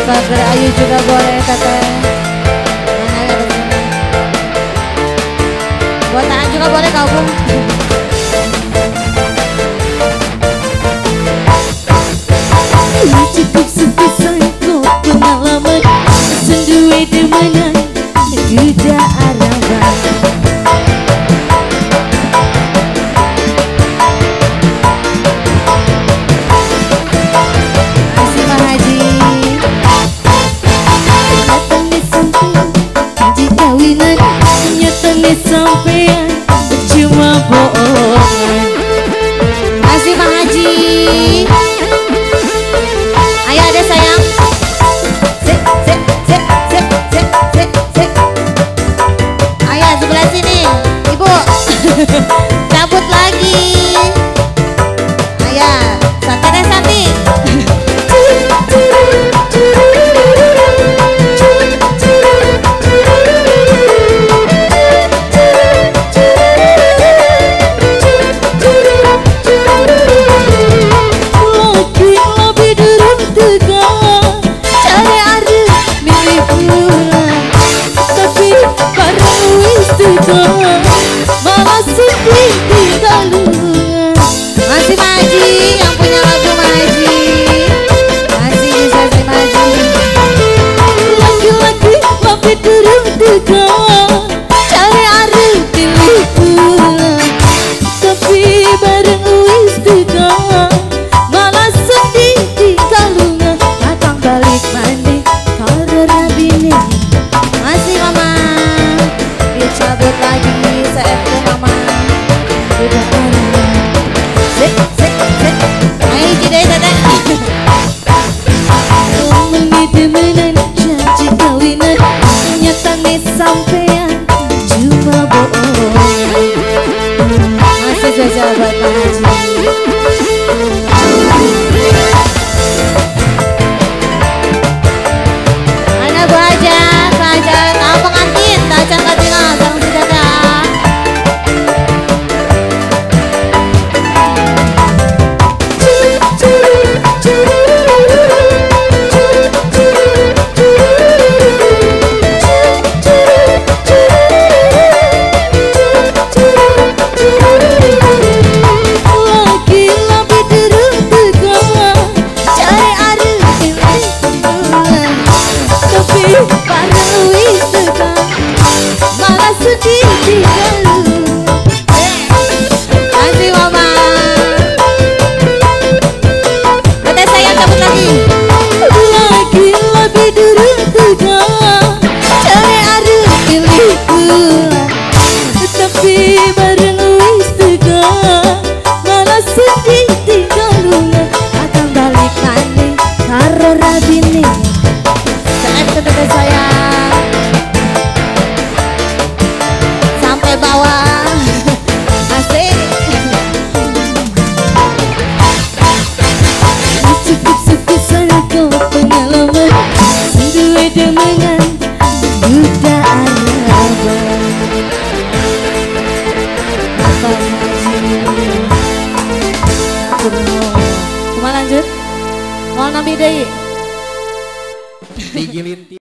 Bager Ayu juga boleh teteh. Mana ya sini. Buat Aan juga boleh gabung. Cukup sepisah kok pengalaman sendiri demenan duda araban. Masih Pak Haji. Nyatanya sampai janji kawinan, nyatanya sampean cuma bohongan. Masih Pak Haji. Ayo ada sayang. Sik, sik, sik, sik, sik, sik, sik. Ayo sebelah sini, Ibu. Cabut lagi. Ayo, santai deh Santi. Malah sedih tinggalnya. Masih Maji, yang punya lagu Maji. Masih bisa si Maji. Laki-laki lebih turun duga, cari arah pilih pulang. Tapi bareng wis duga, malah sedih tinggalnya. Datang balik mandi karo rabine. Masih Mama. Dicabut lagi seefku Mama. Udah ada. Sik, sik, sik. Ayo jidai teteh. Ngomongnya demenan janji kawinan, nyatanya sampean cuma bohongan. Masih spesial buat Pak Haji. Mana Bu Hajar, Pak Hajar, tahu pengantin, tak canggah tinggal, sarung si Dada. Lagi lebih turun duga, cari arah pilih pulang. Tapi bareng wis duga, malah sedih tinggalnya. Masih Mama. Teteh sayang cabut lagi. Lagi lebih turun duga, cari arah pilih pulang. Tapi bareng wis duga, malah sedih tinggalnya. Akan balik nanti karo rabine. Saat teteh sayang. Sampai bawah. Asik. Cukup sepisah kau pengalaman sendiri demenan duda araban. Apa Haji? Aku mau lanjut? Mau nabi deh. Digilinti